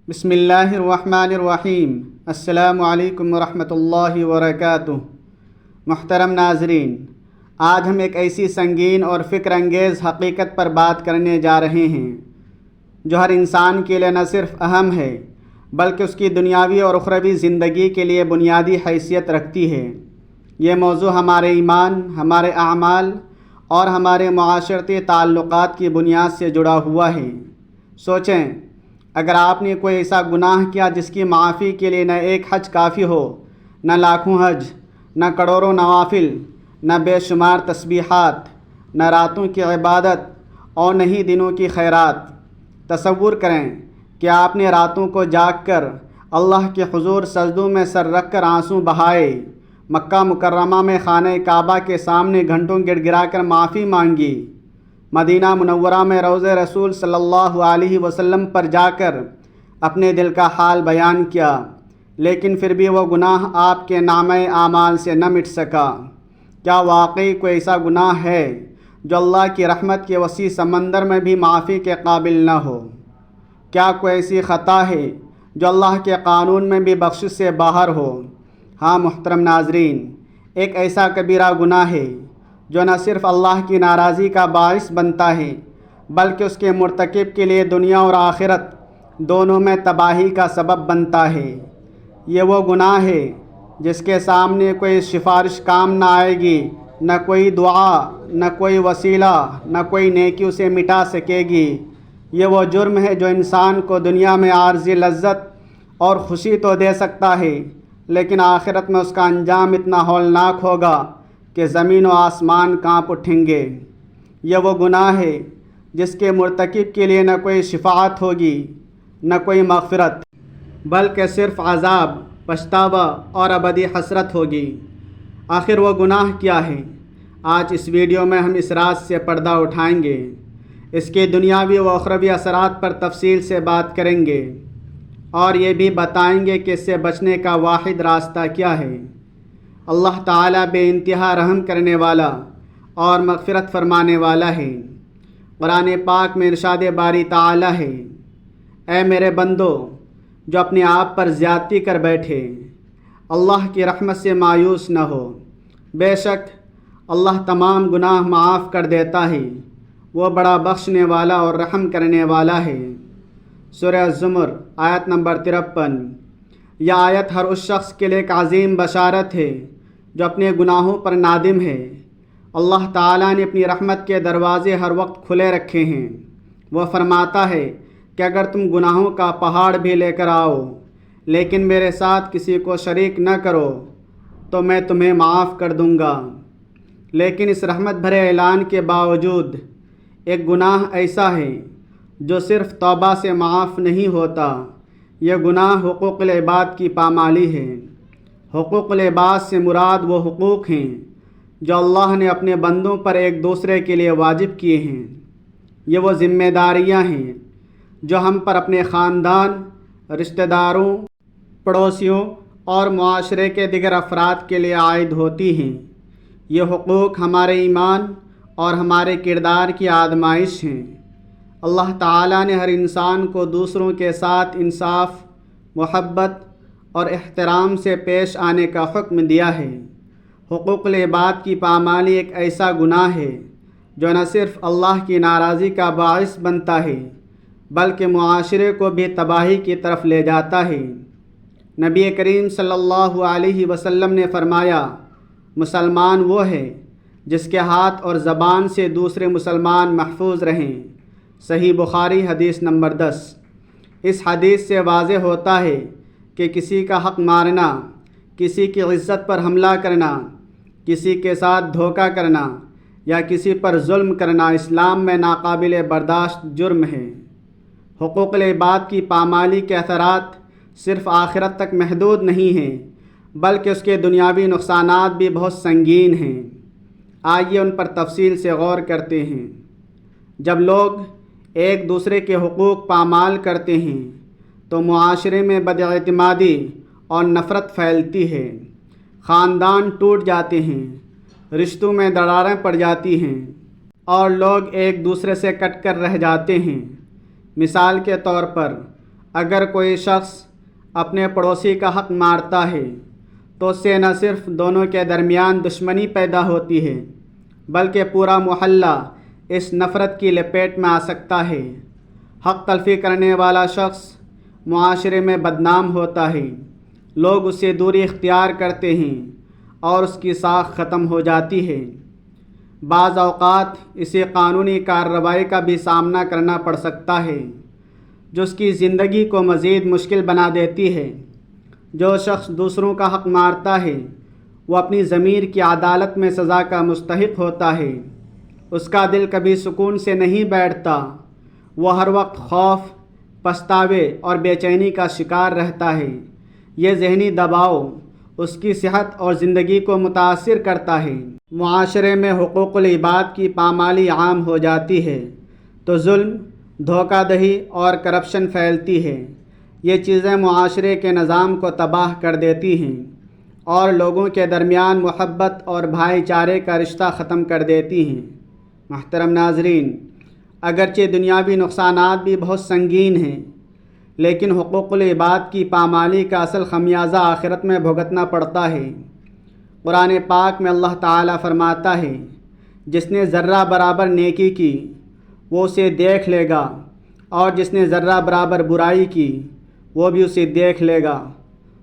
بسم اللہ الرحمن الرحیم۔ السلام علیکم ورحمۃ اللہ وبرکاتہ۔ محترم ناظرین، آج ہم ایک ایسی سنگین اور فکر انگیز حقیقت پر بات کرنے جا رہے ہیں جو ہر انسان کے لیے نہ صرف اہم ہے بلکہ اس کی دنیاوی اور اخروی زندگی کے لیے بنیادی حیثیت رکھتی ہے۔ یہ موضوع ہمارے ایمان، ہمارے اعمال اور ہمارے معاشرتی تعلقات کی بنیاد سے جڑا ہوا ہے۔ سوچیں، اگر آپ نے کوئی ایسا گناہ کیا جس کی معافی کے لیے نہ ایک حج کافی ہو، نہ لاکھوں حج، نہ کروڑوں نوافل، نہ بے شمار تسبیحات، نہ راتوں کی عبادت اور نہ ہی دنوں کی خیرات۔ تصور کریں کہ آپ نے راتوں کو جاگ کر اللہ کے حضور سجدوں میں سر رکھ کر آنسو بہائے، مکہ مکرمہ میں خانہ کعبہ کے سامنے گھنٹوں گڑ گڑا کر معافی مانگی، مدینہ منورہ میں روضہ رسول صلی اللہ علیہ وسلم پر جا کر اپنے دل کا حال بیان کیا، لیکن پھر بھی وہ گناہ آپ کے نامہ اعمال سے نہ مٹ سکا۔ کیا واقعی کوئی ایسا گناہ ہے جو اللہ کی رحمت کے وسیع سمندر میں بھی معافی کے قابل نہ ہو؟ کیا کوئی ایسی خطا ہے جو اللہ کے قانون میں بھی بخشش سے باہر ہو؟ ہاں محترم ناظرین، ایک ایسا کبیرہ گناہ ہے جو نہ صرف اللہ کی ناراضی کا باعث بنتا ہے بلکہ اس کے مرتکب کے لیے دنیا اور آخرت دونوں میں تباہی کا سبب بنتا ہے۔ یہ وہ گناہ ہے جس کے سامنے کوئی سفارش کام نہ آئے گی، نہ کوئی دعا، نہ کوئی وسیلہ، نہ کوئی نیکی اسے مٹا سکے گی۔ یہ وہ جرم ہے جو انسان کو دنیا میں عارضی لذت اور خوشی تو دے سکتا ہے، لیکن آخرت میں اس کا انجام اتنا ہولناک ہوگا کہ زمین و آسمان کانپ اٹھیں گے۔ یہ وہ گناہ ہے جس کے مرتکب کے لیے نہ کوئی شفاعت ہوگی، نہ کوئی مغفرت، بلکہ صرف عذاب، پچھتاوا اور ابدی حسرت ہوگی۔ آخر وہ گناہ کیا ہے؟ آج اس ویڈیو میں ہم اس راز سے پردہ اٹھائیں گے، اس کے دنیاوی و اخروی اثرات پر تفصیل سے بات کریں گے اور یہ بھی بتائیں گے کہ اس سے بچنے کا واحد راستہ کیا ہے۔ اللہ تعالیٰ بے انتہا رحم کرنے والا اور مغفرت فرمانے والا ہے۔ قرآن پاک میں ارشاد باری تعالیٰ ہے، اے میرے بندو جو اپنے آپ پر زیادتی کر بیٹھے، اللہ کی رحمت سے مایوس نہ ہو، بے شک اللہ تمام گناہ معاف کر دیتا ہے، وہ بڑا بخشنے والا اور رحم کرنے والا ہے۔ سورہ الزمر آیت نمبر 53۔ یہ آیت ہر اس شخص کے لیے ایک عظیم بشارت ہے جو اپنے گناہوں پر نادم ہے۔ اللہ تعالیٰ نے اپنی رحمت کے دروازے ہر وقت کھلے رکھے ہیں۔ وہ فرماتا ہے کہ اگر تم گناہوں کا پہاڑ بھی لے کر آؤ لیکن میرے ساتھ کسی کو شریک نہ کرو تو میں تمہیں معاف کر دوں گا۔ لیکن اس رحمت بھرے اعلان کے باوجود ایک گناہ ایسا ہے جو صرف توبہ سے معاف نہیں ہوتا۔ یہ گناہ حقوق العباد کی پامالی ہے۔ حقوق العباد سے مراد وہ حقوق ہیں جو اللہ نے اپنے بندوں پر ایک دوسرے کے لیے واجب کیے ہیں۔ یہ وہ ذمہ داریاں ہیں جو ہم پر اپنے خاندان، رشتہ داروں، پڑوسیوں اور معاشرے کے دیگر افراد کے لیے عائد ہوتی ہیں۔ یہ حقوق ہمارے ایمان اور ہمارے کردار کی آزمائش ہیں۔ اللہ تعالیٰ نے ہر انسان کو دوسروں کے ساتھ انصاف، محبت اور احترام سے پیش آنے کا حکم دیا ہے۔ حقوق العباد کی پامالی ایک ایسا گناہ ہے جو نہ صرف اللہ کی ناراضی کا باعث بنتا ہے بلکہ معاشرے کو بھی تباہی کی طرف لے جاتا ہے۔ نبی کریم صلی اللہ علیہ وسلم نے فرمایا، مسلمان وہ ہے جس کے ہاتھ اور زبان سے دوسرے مسلمان محفوظ رہیں۔ صحیح بخاری حدیث نمبر 10۔ اس حدیث سے واضح ہوتا ہے کہ کسی کا حق مارنا، کسی کی عزت پر حملہ کرنا، کسی کے ساتھ دھوکہ کرنا یا کسی پر ظلم کرنا اسلام میں ناقابل برداشت جرم ہے۔ حقوق العباد کی پامالی کے اثرات صرف آخرت تک محدود نہیں ہیں بلکہ اس کے دنیاوی نقصانات بھی بہت سنگین ہیں۔ آئیے ان پر تفصیل سے غور کرتے ہیں۔ جب لوگ ایک دوسرے کے حقوق پامال کرتے ہیں تو معاشرے میں بداعتمادی اور نفرت پھیلتی ہے، خاندان ٹوٹ جاتے ہیں، رشتوں میں دراڑیں پڑ جاتی ہیں اور لوگ ایک دوسرے سے کٹ کر رہ جاتے ہیں۔ مثال کے طور پر اگر کوئی شخص اپنے پڑوسی کا حق مارتا ہے تو اس سے نہ صرف دونوں کے درمیان دشمنی پیدا ہوتی ہے بلکہ پورا محلہ اس نفرت کی لپیٹ میں آ سکتا ہے۔ حق تلفی کرنے والا شخص معاشرے میں بدنام ہوتا ہے، لوگ اس سے دوری اختیار کرتے ہیں اور اس کی ساکھ ختم ہو جاتی ہے۔ بعض اوقات اسے قانونی کارروائی کا بھی سامنا کرنا پڑ سکتا ہے جو اس کی زندگی کو مزید مشکل بنا دیتی ہے۔ جو شخص دوسروں کا حق مارتا ہے وہ اپنی ضمیر کی عدالت میں سزا کا مستحق ہوتا ہے۔ اس کا دل کبھی سکون سے نہیں بیٹھتا، وہ ہر وقت خوف، پچھتاوے اور بے چینی کا شکار رہتا ہے۔ یہ ذہنی دباؤ اس کی صحت اور زندگی کو متاثر کرتا ہے۔ معاشرے میں حقوق العباد کی پامالی عام ہو جاتی ہے تو ظلم، دھوکہ دہی اور کرپشن پھیلتی ہے۔ یہ چیزیں معاشرے کے نظام کو تباہ کر دیتی ہیں اور لوگوں کے درمیان محبت اور بھائی چارے کا رشتہ ختم کر دیتی ہیں۔ محترم ناظرین، اگرچہ دنیاوی نقصانات بھی بہت سنگین ہیں لیکن حقوق العباد کی پامالی کا اصل خمیازہ آخرت میں بھگتنا پڑتا ہے۔ قرآن پاک میں اللہ تعالیٰ فرماتا ہے، جس نے ذرہ برابر نیکی کی وہ اسے دیکھ لے گا اور جس نے ذرہ برابر برائی کی وہ بھی اسے دیکھ لے گا۔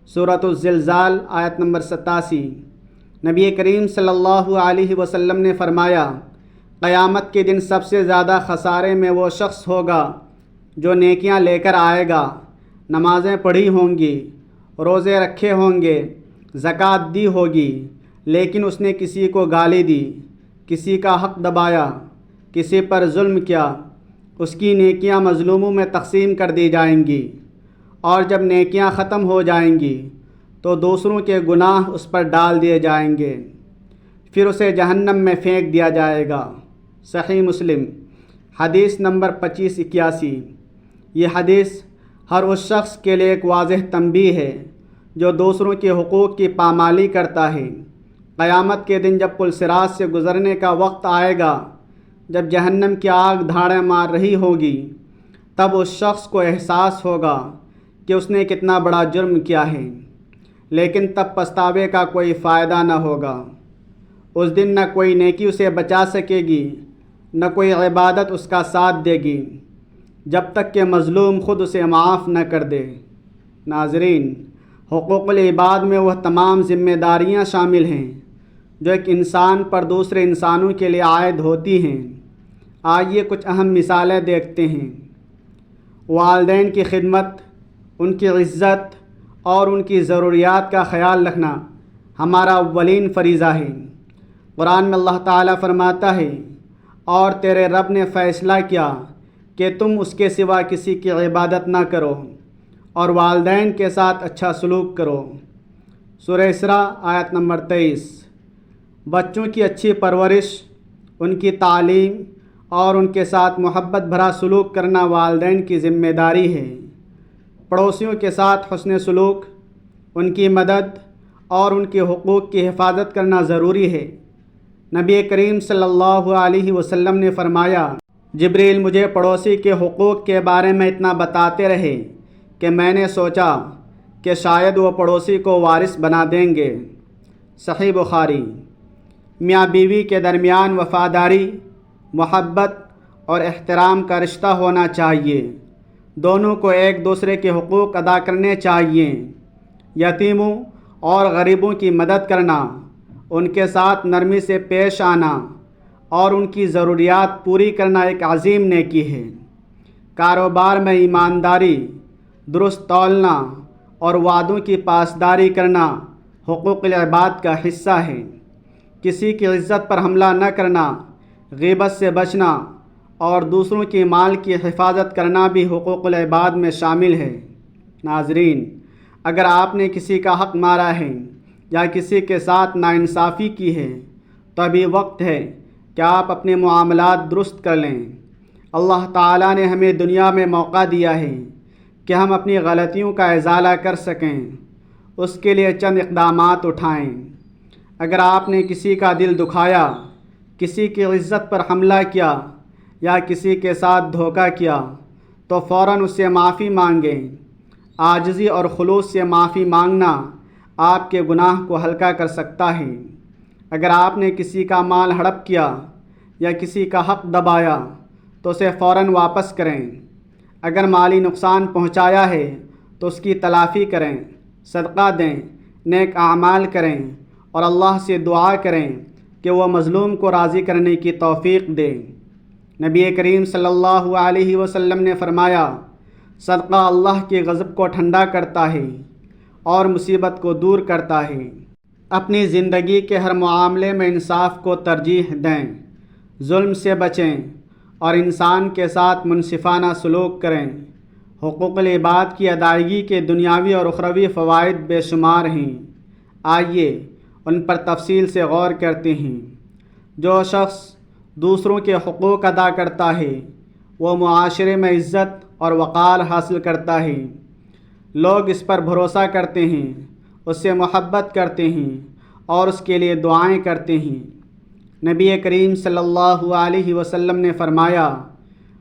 سورۃ الزلزال آیت نمبر 87۔ نبی کریم صلی اللہ علیہ وسلم نے فرمایا، قیامت کے دن سب سے زیادہ خسارے میں وہ شخص ہوگا جو نیکیاں لے کر آئے گا، نمازیں پڑھی ہوں گی، روزے رکھے ہوں گے، زکوٰۃ دی ہوگی، لیکن اس نے کسی کو گالی دی، کسی کا حق دبایا، کسی پر ظلم کیا۔ اس کی نیکیاں مظلوموں میں تقسیم کر دی جائیں گی اور جب نیکیاں ختم ہو جائیں گی تو دوسروں کے گناہ اس پر ڈال دیے جائیں گے، پھر اسے جہنم میں پھینک دیا جائے گا۔ صحیح مسلم حدیث نمبر 2581۔ یہ حدیث ہر اس شخص کے لیے ایک واضح تنبیہ ہے جو دوسروں کے حقوق کی پامالی کرتا ہے۔ قیامت کے دن جب پل صراط سے گزرنے کا وقت آئے گا، جب جہنم کی آگ دھاڑیں مار رہی ہوگی، تب اس شخص کو احساس ہوگا کہ اس نے کتنا بڑا جرم کیا ہے، لیکن تب پچھتاوے کا کوئی فائدہ نہ ہوگا۔ اس دن نہ کوئی نیکی اسے بچا سکے گی، نہ کوئی عبادت اس کا ساتھ دے گی، جب تک کہ مظلوم خود اسے معاف نہ کر دے۔ ناظرین، حقوق العباد میں وہ تمام ذمہ داریاں شامل ہیں جو ایک انسان پر دوسرے انسانوں کے لیے عائد ہوتی ہیں۔ آئیے کچھ اہم مثالیں دیکھتے ہیں۔ والدین کی خدمت، ان کی عزت اور ان کی ضروریات کا خیال رکھنا ہمارا اولین فریضہ ہے۔ قرآن میں اللہ تعالیٰ فرماتا ہے، اور تیرے رب نے فیصلہ کیا کہ تم اس کے سوا کسی کی عبادت نہ کرو اور والدین کے ساتھ اچھا سلوک کرو۔ سورہ اسراء آیت نمبر 23۔ بچوں کی اچھی پرورش، ان کی تعلیم اور ان کے ساتھ محبت بھرا سلوک کرنا والدین کی ذمہ داری ہے۔ پڑوسیوں کے ساتھ حسن سلوک، ان کی مدد اور ان کے حقوق کی حفاظت کرنا ضروری ہے۔ نبی کریم صلی اللہ علیہ وسلم نے فرمایا، جبریل مجھے پڑوسی کے حقوق کے بارے میں اتنا بتاتے رہے کہ میں نے سوچا کہ شاید وہ پڑوسی کو وارث بنا دیں گے۔ صحیح بخاری۔ میاں بیوی کے درمیان وفاداری، محبت اور احترام کا رشتہ ہونا چاہیے۔ دونوں کو ایک دوسرے کے حقوق ادا کرنے چاہیے۔ یتیموں اور غریبوں کی مدد کرنا، ان کے ساتھ نرمی سے پیش آنا اور ان کی ضروریات پوری کرنا ایک عظیم نیکی ہے۔ کاروبار میں ایمانداری، درست تولنا اور وعدوں کی پاسداری کرنا حقوق العباد کا حصہ ہے۔ کسی کی عزت پر حملہ نہ کرنا، غیبت سے بچنا اور دوسروں کی مال کی حفاظت کرنا بھی حقوق العباد میں شامل ہے۔ ناظرین، اگر آپ نے کسی کا حق مارا ہے یا کسی کے ساتھ ناانصافی کی ہے تو ابھی وقت ہے کہ آپ اپنے معاملات درست کر لیں۔ اللہ تعالیٰ نے ہمیں دنیا میں موقع دیا ہے کہ ہم اپنی غلطیوں کا ازالہ کر سکیں، اس کے لیے چند اقدامات اٹھائیں۔ اگر آپ نے کسی کا دل دکھایا، کسی کی عزت پر حملہ کیا یا کسی کے ساتھ دھوکہ کیا تو فوراً اس سے معافی مانگیں۔ عاجزی اور خلوص سے معافی مانگنا آپ کے گناہ کو ہلکا کر سکتا ہے۔ اگر آپ نے کسی کا مال ہڑپ کیا یا کسی کا حق دبایا تو اسے فوراً واپس کریں۔ اگر مالی نقصان پہنچایا ہے تو اس کی تلافی کریں، صدقہ دیں، نیک اعمال کریں اور اللہ سے دعا کریں کہ وہ مظلوم کو راضی کرنے کی توفیق دے۔ نبی کریم صلی اللہ علیہ وسلم نے فرمایا، صدقہ اللہ کے غضب کو ٹھنڈا کرتا ہے اور مصیبت کو دور کرتا ہے۔ اپنی زندگی کے ہر معاملے میں انصاف کو ترجیح دیں، ظلم سے بچیں اور انسان کے ساتھ منصفانہ سلوک کریں۔ حقوق العباد کی ادائیگی کے دنیاوی اور اخروی فوائد بے شمار ہیں۔ آئیے ان پر تفصیل سے غور کرتے ہیں۔ جو شخص دوسروں کے حقوق ادا کرتا ہے وہ معاشرے میں عزت اور وقار حاصل کرتا ہے۔ لوگ اس پر بھروسہ کرتے ہیں، اس سے محبت کرتے ہیں اور اس کے لیے دعائیں کرتے ہیں۔ نبی کریم صلی اللہ علیہ وسلم نے فرمایا،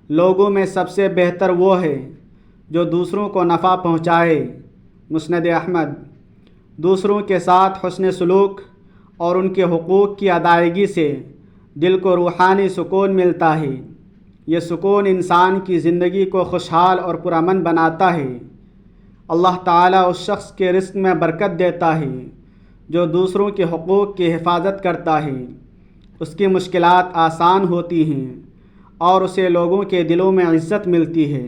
لوگوں میں سب سے بہتر وہ ہے جو دوسروں کو نفع پہنچائے۔ مسند احمد۔ دوسروں کے ساتھ حسن سلوک اور ان کے حقوق کی ادائیگی سے دل کو روحانی سکون ملتا ہے۔ یہ سکون انسان کی زندگی کو خوشحال اور پرامن بناتا ہے۔ اللہ تعالیٰ اس شخص کے رزق میں برکت دیتا ہے جو دوسروں کے حقوق کی حفاظت کرتا ہے۔ اس کی مشکلات آسان ہوتی ہیں اور اسے لوگوں کے دلوں میں عزت ملتی ہے۔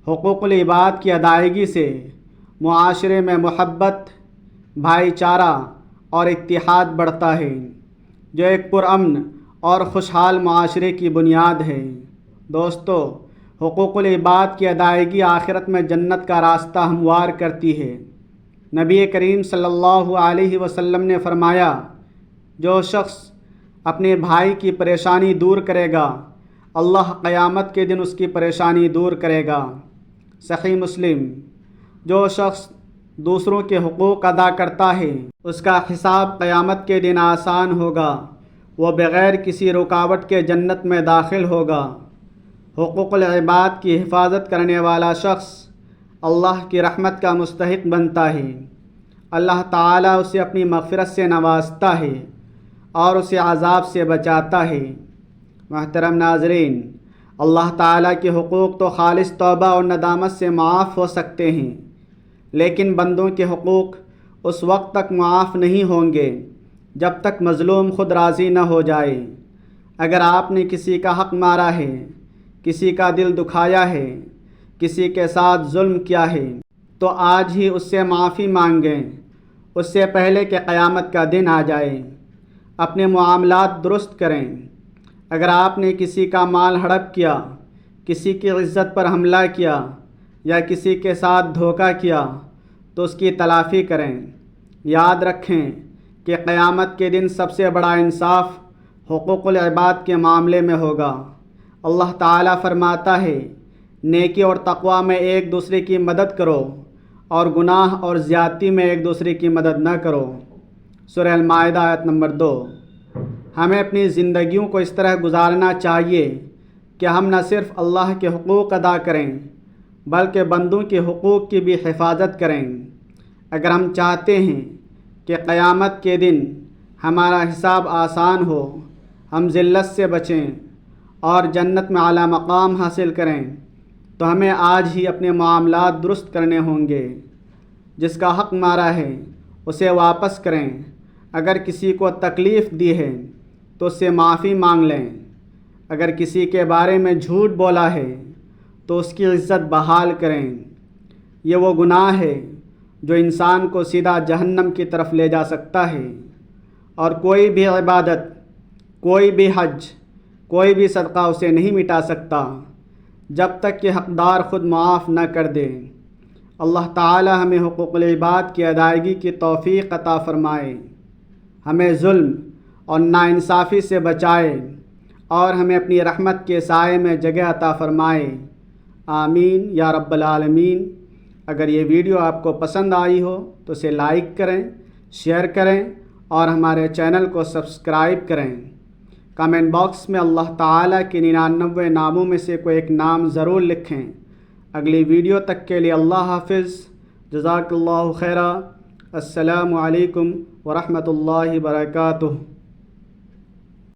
حقوق العباد کی ادائیگی سے معاشرے میں محبت، بھائی چارہ اور اتحاد بڑھتا ہے، جو ایک پرامن اور خوشحال معاشرے کی بنیاد ہے۔ دوستو، حقوق العباد کی ادائیگی آخرت میں جنت کا راستہ ہموار کرتی ہے۔ نبی کریم صلی اللہ علیہ وسلم نے فرمایا، جو شخص اپنے بھائی کی پریشانی دور کرے گا اللہ قیامت کے دن اس کی پریشانی دور کرے گا۔ صحیح مسلم۔ جو شخص دوسروں کے حقوق ادا کرتا ہے اس کا حساب قیامت کے دن آسان ہوگا، وہ بغیر کسی رکاوٹ کے جنت میں داخل ہوگا۔ حقوق العباد کی حفاظت کرنے والا شخص اللہ کی رحمت کا مستحق بنتا ہے۔ اللہ تعالیٰ اسے اپنی مغفرت سے نوازتا ہے اور اسے عذاب سے بچاتا ہے۔ محترم ناظرین، اللہ تعالیٰ کے حقوق تو خالص توبہ اور ندامت سے معاف ہو سکتے ہیں، لیکن بندوں کے حقوق اس وقت تک معاف نہیں ہوں گے جب تک مظلوم خود راضی نہ ہو جائے۔ اگر آپ نے کسی کا حق مارا ہے، کسی کا دل دکھایا ہے، کسی کے ساتھ ظلم کیا ہے تو آج ہی اس سے معافی مانگیں، اس سے پہلے کہ قیامت کا دن آ جائے۔ اپنے معاملات درست کریں۔ اگر آپ نے کسی کا مال ہڑپ کیا، کسی کی عزت پر حملہ کیا یا کسی کے ساتھ دھوکہ کیا تو اس کی تلافی کریں۔ یاد رکھیں کہ قیامت کے دن سب سے بڑا انصاف حقوق العباد کے معاملے میں ہوگا۔ اللہ تعالیٰ فرماتا ہے، نیکی اور تقوی میں ایک دوسرے کی مدد کرو اور گناہ اور زیادتی میں ایک دوسرے کی مدد نہ کرو۔ سورہ المائدہ آیت نمبر 2۔ ہمیں اپنی زندگیوں کو اس طرح گزارنا چاہیے کہ ہم نہ صرف اللہ کے حقوق ادا کریں بلکہ بندوں کے حقوق کی بھی حفاظت کریں۔ اگر ہم چاہتے ہیں کہ قیامت کے دن ہمارا حساب آسان ہو، ہم ذلت سے بچیں اور جنت میں اعلیٰ مقام حاصل کریں تو ہمیں آج ہی اپنے معاملات درست کرنے ہوں گے۔ جس کا حق مارا ہے اسے واپس کریں۔ اگر کسی کو تکلیف دی ہے تو اس سے معافی مانگ لیں۔ اگر کسی کے بارے میں جھوٹ بولا ہے تو اس کی عزت بحال کریں۔ یہ وہ گناہ ہے جو انسان کو سیدھا جہنم کی طرف لے جا سکتا ہے، اور کوئی بھی عبادت، کوئی بھی حج، کوئی بھی صدقہ اسے نہیں مٹا سکتا جب تک کہ حقدار خود معاف نہ کر دے۔ اللہ تعالی ہمیں حقوق العباد کی ادائیگی کی توفیق عطا فرمائے، ہمیں ظلم اور ناانصافی سے بچائے اور ہمیں اپنی رحمت کے سائے میں جگہ عطا فرمائے۔ آمین یا رب العالمین۔ اگر یہ ویڈیو آپ کو پسند آئی ہو تو اسے لائک کریں، شیئر کریں اور ہمارے چینل کو سبسکرائب کریں۔ کامنٹ باکس میں اللہ تعالیٰ کے 99 ناموں میں سے کوئی ایک نام ضرور لکھیں۔ اگلی ویڈیو تک کے لیے اللہ حافظ، جزاک اللہ خیرا، السلام علیکم ورحمۃ اللہ وبرکاتہ۔